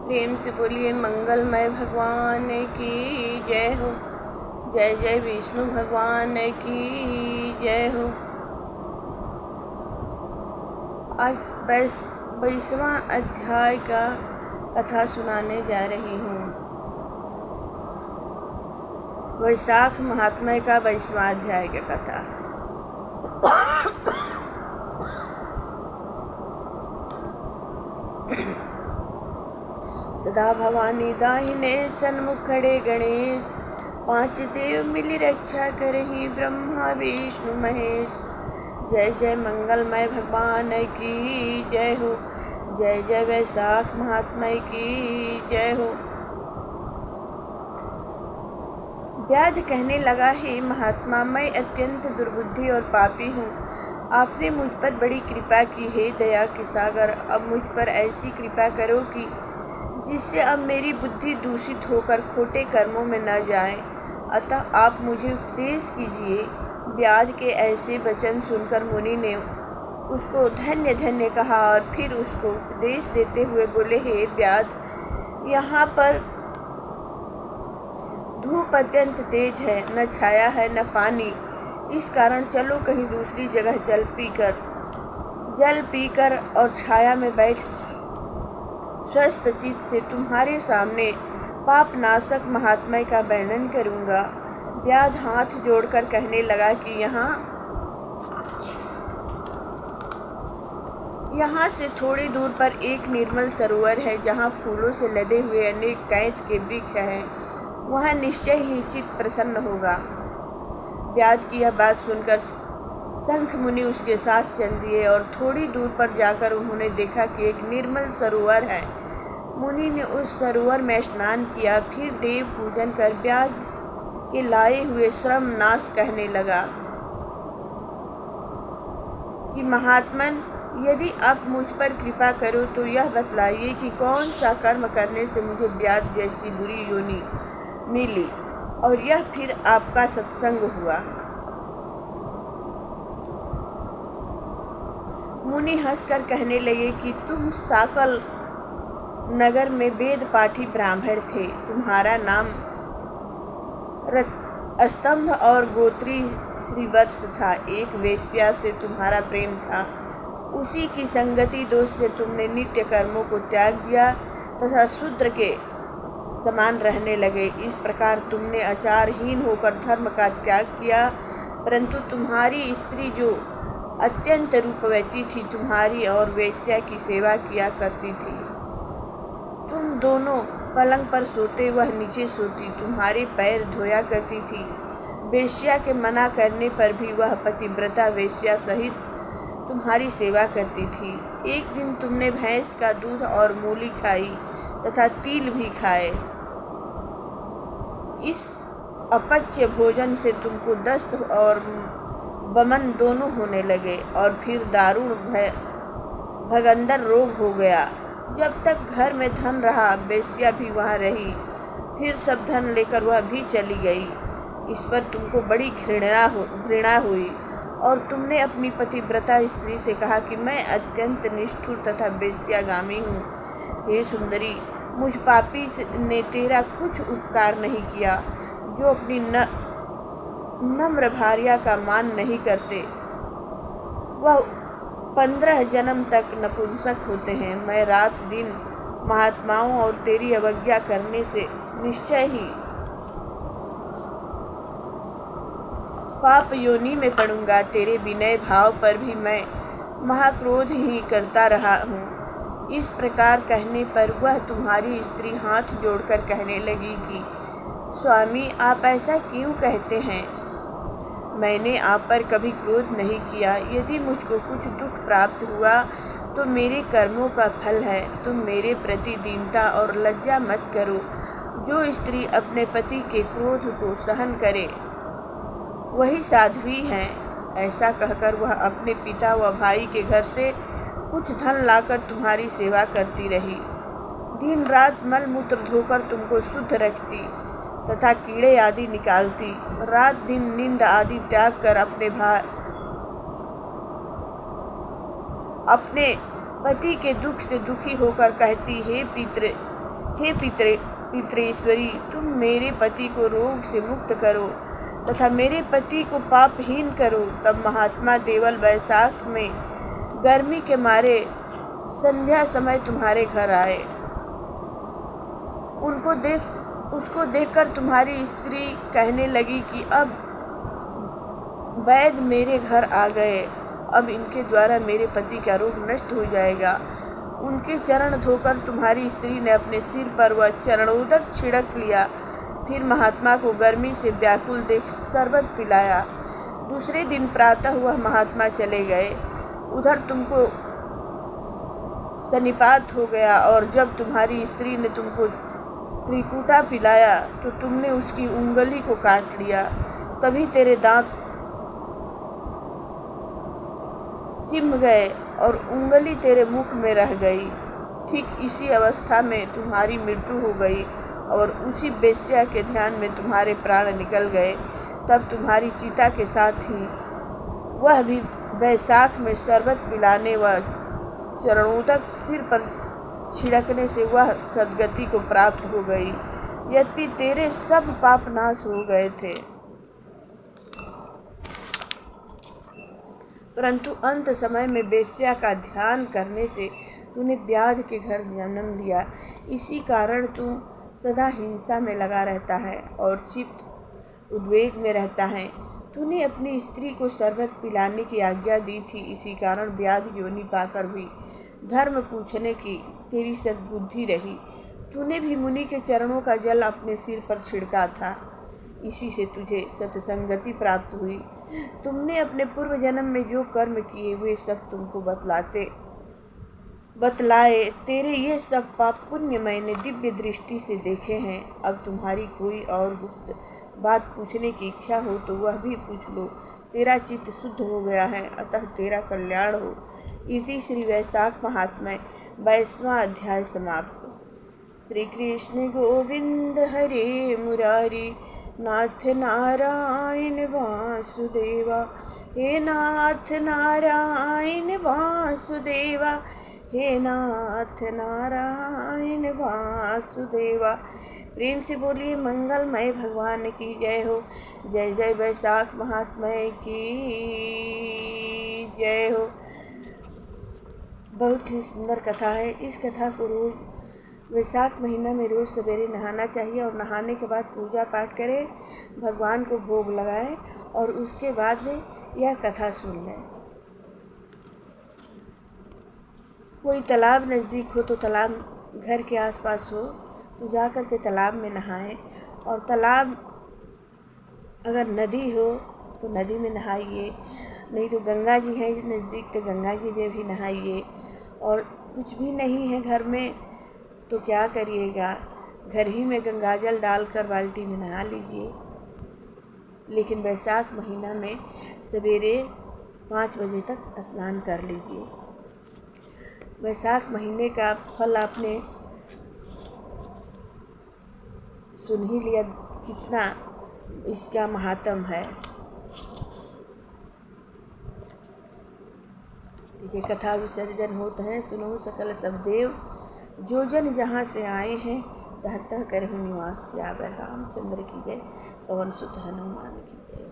प्रेम से बोलिए मंगलमय भगवान की जय हो। जय जय विष्णु भगवान की जय हो। आज 22वां अध्याय का कथा सुनाने जा रही हूँ। वैशाख महात्म्य का 22वां अध्याय की कथा। सदा भवानी दाहिने सन्मुख खड़े गणेश, 5 देव मिली रक्षा करही ब्रह्मा विष्णु महेश। जय जय मंगलमय भगवान की जय हो। जय जय वैशाख महात्म्य की जय हो। व्याध कहने लगा, हे महात्मा, मैं अत्यंत दुर्बुद्धि और पापी हूँ। आपने मुझ पर बड़ी कृपा की है दया के सागर। अब मुझ पर ऐसी कृपा करो कि जिससे अब मेरी बुद्धि दूषित होकर खोटे कर्मों में न जाए। अतः आप मुझे उपदेश कीजिए। व्याध के ऐसे वचन सुनकर मुनि ने उसको धन्य धन्य कहा और फिर उसको उपदेश देते हुए बोले, हे व्याध, यहाँ पर धूप अत्यंत तेज है, न छाया है न पानी। इस कारण चलो कहीं दूसरी जगह जल पीकर और छाया में बैठ स्वस्थ चित्त से तुम्हारे सामने पापनाशक महात्म्य का वर्णन करूंगा। व्याध हाथ जोड़कर कहने लगा कि यहाँ से थोड़ी दूर पर एक निर्मल सरोवर है, जहाँ फूलों से लदे हुए अनेक कैथ के वृक्ष हैं। वहाँ निश्चय ही चित्त प्रसन्न होगा। व्याध की यह बात सुनकर शंख मुनि उसके साथ चल दिए और थोड़ी दूर पर जाकर उन्होंने देखा कि एक निर्मल सरोवर है। मुनि ने उस सरोवर में स्नान किया, फिर देव पूजन कर व्याध के लाए हुए श्रम नाश कहने लगा कि महात्मन, यदि आप मुझ पर कृपा करो तो यह बतलाइए कि कौन सा कर्म करने से मुझे व्याध जैसी बुरी योनि मिली और यह फिर आपका सत्संग हुआ। मुनि हंसकर कहने लगे कि तुम साकल नगर में वेद पाठी ब्राह्मण थे। तुम्हारा नाम स्तंभ और गोत्री श्रीवत्स था। एक वेश्या से तुम्हारा प्रेम था। उसी की संगति दोष से तुमने नित्य कर्मों को त्याग दिया तथा शूद्र के समान रहने लगे। इस प्रकार तुमने आचारहीन होकर धर्म का त्याग किया। परंतु तुम्हारी स्त्री जो अत्यंत रूपवती थी, तुम्हारी और वेश्या की सेवा किया करती थी। तुम दोनों पलंग पर सोते, वह नीचे सोती, तुम्हारे पैर धोया करती थी। वेश्या के मना करने पर भी वह पतिव्रता वेश्या सहित तुम्हारी सेवा करती थी। एक दिन तुमने भैंस का दूध और मूली खाई तथा तिल भी खाए। इस अपच्य भोजन से तुमको दस्त और वमन दोनों होने लगे और फिर दारुण भगंदर रोग हो गया। जब तक घर में धन रहा, वेश्या भी वहाँ रही। फिर सब धन लेकर वह भी चली गई। इस पर तुमको बड़ी घृणा हुई और तुमने अपनी पतिव्रता स्त्री से कहा कि मैं अत्यंत निष्ठुर तथा वेश्यागामी हूँ। हे सुंदरी, मुझ पापी ने तेरा कुछ उपकार नहीं किया, जो अपनी नम्र भार्या का मान नहीं करते। वह 15 जन्म तक नपुंसक होते हैं। मैं रात दिन महात्माओं और तेरी अवज्ञा करने से निश्चय ही पाप योनि में पड़ूंगा। तेरे विनय भाव पर भी मैं महाक्रोध ही करता रहा हूँ। इस प्रकार कहने पर वह तुम्हारी स्त्री हाथ जोड़कर कहने लगी कि स्वामी, आप ऐसा क्यों कहते हैं? मैंने आप पर कभी क्रोध नहीं किया। यदि मुझको कुछ दुख प्राप्त हुआ तो मेरे कर्मों का फल है। तुम मेरे प्रति दीनता और लज्जा मत करो। जो स्त्री अपने पति के क्रोध को सहन करे वही साध्वी है। ऐसा कहकर वह अपने पिता व भाई के घर से कुछ धन लाकर तुम्हारी सेवा करती रही। दिन रात मल मूत्र धोकर तुमको शुद्ध रखती तथा कीड़े आदि निकालती। रात दिन नींद आदि त्याग कर अपने पति के दुख से दुखी होकर कहती, हे पितृ, हे पितरेश्वरी, तुम मेरे पति को रोग से मुक्त करो तथा मेरे पति को पापहीन करो। तब महात्मा देवल वैशाख में गर्मी के मारे संध्या समय तुम्हारे घर आए। उसको देखकर तुम्हारी स्त्री कहने लगी कि अब वैद्य मेरे घर आ गए, अब इनके द्वारा मेरे पति का रोग नष्ट हो जाएगा। उनके चरण धोकर तुम्हारी स्त्री ने अपने सिर पर वह चरणोदक छिड़क लिया। फिर महात्मा को गर्मी से व्याकुल देख शरबत पिलाया। दूसरे दिन प्रातः वह महात्मा चले गए। उधर तुमको सन्निपात हो गया और जब तुम्हारी स्त्री ने तुमको त्रिकूटा पिलाया तो तुमने उसकी उंगली को काट लिया। तभी तेरे दांत चिम गए और उंगली तेरे मुख में रह गई। ठीक इसी अवस्था में तुम्हारी मृत्यु हो गई और उसी वेश्या के ध्यान में तुम्हारे प्राण निकल गए। तब तुम्हारी चिता के साथ ही वह भी वैशाख में शरबत पिलाने व चरणोदक सिर पर छिड़कने से वह सद्गति को प्राप्त हो गई। यद्यपि तेरे सब पाप नाश हो गए थे, परंतु अंत समय में वेश्या का ध्यान करने से तूने व्याध के घर जन्म लिया। इसी कारण तू सदा हिंसा में लगा रहता है और चित्त उद्वेग में रहता है। तूने अपनी स्त्री को शरबत पिलाने की आज्ञा दी थी, इसी कारण व्याध योनि पाकर भी धर्म पूछने की तेरी सद्बुद्धि रही। तूने भी मुनि के चरणों का जल अपने सिर पर छिड़का था, इसी से तुझे सत्संगति प्राप्त हुई। तुमने अपने पूर्व जन्म में जो कर्म किए वे सब तुमको बतलाए। तेरे ये सब पाप पुण्य मैंने दिव्य दृष्टि से देखे हैं। अब तुम्हारी कोई और गुप्त बात पूछने की इच्छा हो तो वह भी पूछ लो। तेरा चित्त शुद्ध हो गया है, अतः तेरा कल्याण हो। इति श्री वैशाख महात्म्य 22वां अध्याय समाप्त। श्री कृष्ण गोविंद हरे मुरारी, नाथ नारायण वासुदेवा। हे नाथ नारायण वासुदेवा, हे नाथ नारायण वासुदेवा। प्रेम से बोलिए मंगलमय भगवान की जय हो। जय जय वैशाख महात्म्य की जय हो। बहुत ही सुंदर कथा है। इस कथा को रोज वैशाख महीना में रोज़ सवेरे नहाना चाहिए और नहाने के बाद पूजा पाठ करें, भगवान को भोग लगाएं और उसके बाद में यह कथा सुन लें। कोई तालाब नज़दीक हो तो तालाब घर के आसपास हो तो जा कर के तालाब में नहाएं, और तालाब अगर नदी हो तो नदी में नहाइए, नहीं तो गंगा जी है नज़दीक तो गंगा जी में भी नहाइए। और कुछ भी नहीं है घर में तो क्या करिएगा, घर ही में गंगाजल डालकर बाल्टी में नहा लीजिए। लेकिन वैशाख महीना में सवेरे 5 बजे तक स्नान कर लीजिए। वैशाख महीने का फल आपने सुन ही लिया कितना इसका महात्म है। ठीक है, कथा विसर्जन होता है। सुनो सकल सब देव, जो जन जहाँ से आए हैं तह तह करहु निवास। सियावर रामचंद्र की जय, पवन सुत हनुमान की जय।